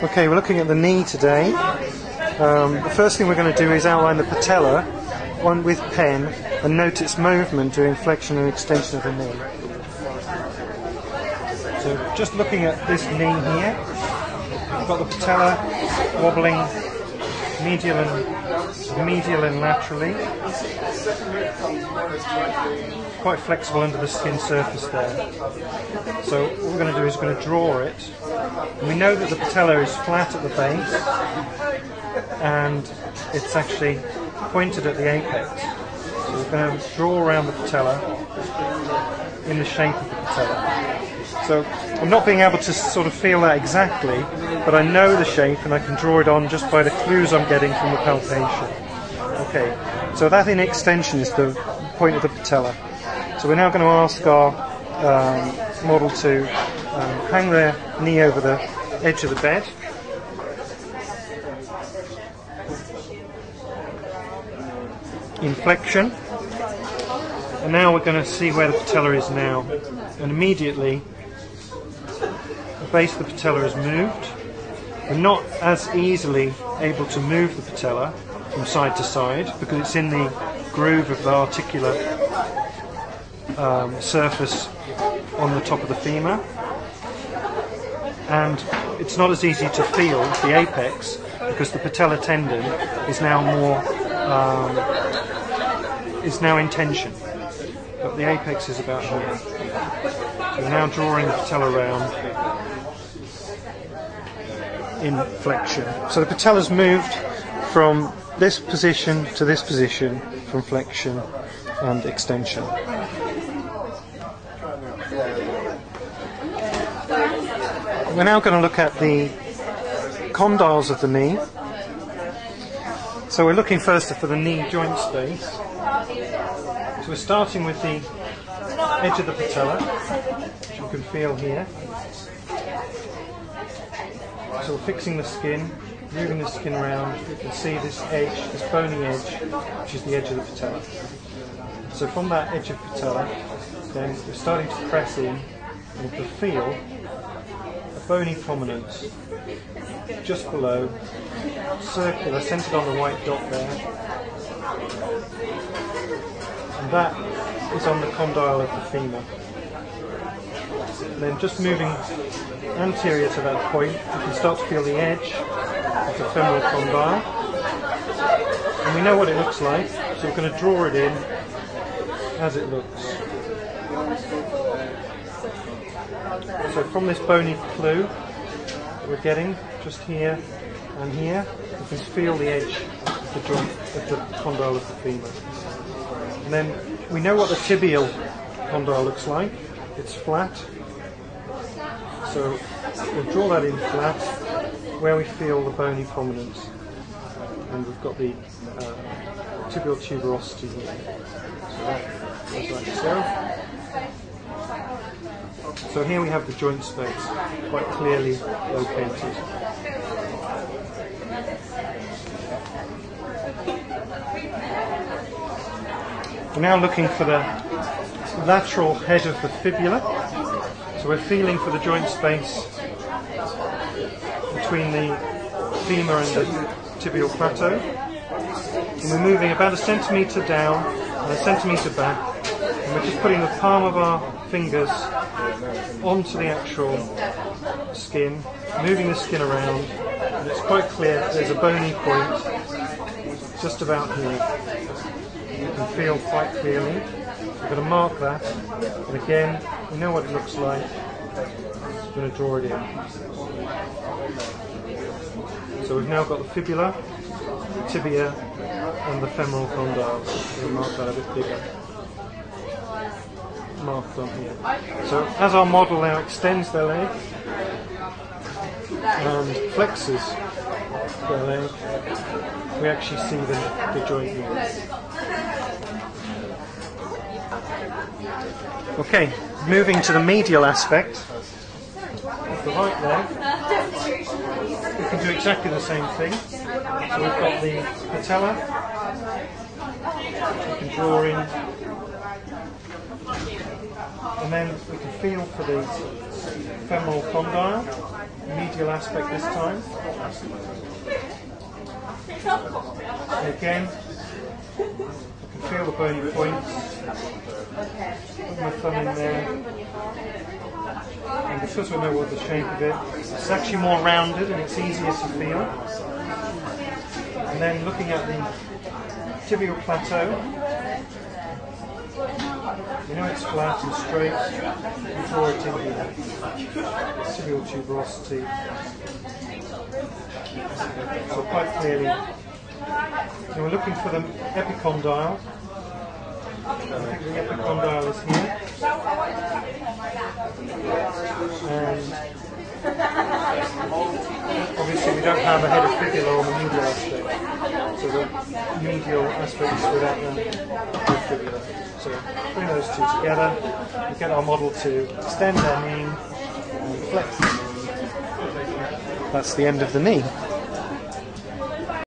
Okay, we're looking at the knee today. The first thing we're going to do is outline the patella, one with pen, and note its movement during flexion and extension of the knee. So just looking at this knee here, we've got the patella wobbling medial and laterally. Quite flexible under the skin surface there. So what we're going to do is we're going to draw it. And we know that the patella is flat at the base and it's actually pointed at the apex. So we're going to draw around the patella in the shape of the patella. So I'm not being able to sort of feel that exactly, but I know the shape and I can draw it on just by the clues I'm getting from the palpation. Okay, so that in extension is the point of the patella. So we're now going to ask our model to hang their knee over the edge of the bed. In flexion. And now we're going to see where the patella is now. And immediately the base of the patella is moved. We're not as easily able to move the patella from side to side because it's in the groove of the articular surface on the top of the femur, and it's not as easy to feel the apex because the patella tendon is now in tension, but the apex is about here. So we're now drawing the patella around in flexion. So the patella's moved from this position to this position from flexion and extension. We're now going to look at the condyles of the knee. So we're looking first for the knee joint space. So we're starting with the edge of the patella, which you can feel here. So we're fixing the skin, moving the skin around. You can see this edge, this bony edge, which is the edge of the patella. So from that edge of patella, then we're starting to press in and to feel bony prominence just below, circular, centered on the white dot there, and that is on the condyle of the femur. And then just moving anterior to that point, you can start to feel the edge of the femoral condyle, and we know what it looks like, so we're going to draw it in as it looks. So from this bony clue that we're getting just here and here, you can feel the edge of the joint of the condyle of the femur. And then we know what the tibial condyle looks like. It's flat. So we'll draw that in flat where we feel the bony prominence. And we've got the tibial tuberosity here. So that goes like so. So here we have the joint space, quite clearly located. We're now looking for the lateral head of the fibula. So we're feeling for the joint space between the femur and the tibial plateau. And we're moving about a centimetre down and a centimetre back. And we're just putting the palm of our fingers onto the actual skin, moving the skin around, and it's quite clear there's a bony point just about here. You can feel quite clearly. We're going to mark that, and again, we know what it looks like. We're going to draw it in. So we've now got the fibula, the tibia, and the femoral condyles. We'll mark that a bit bigger. Marked on here. So as our model now extends their leg and flexes their leg, we actually see the joint move. Okay, moving to the medial aspect of the right leg, we can do exactly the same thing. So we've got the patella, we can draw in, and then we can feel for the femoral condyle, medial aspect this time. And again, I can feel the bony points. Put my thumb in there. And because we know what the shape of it, it's actually more rounded and it's easier to feel. And then looking at the tibial plateau, you know it's flat and straight, you draw it in here. Tibial tuberosity. So quite clearly, so we're looking for the epicondyle. I think the epicondyle is here. And obviously we don't have a head of fibula on the medial aspect. So the medial aspect is without the fibula. So bring those two together, we get our model to extend their knee and flex the knee. That's the end of the knee.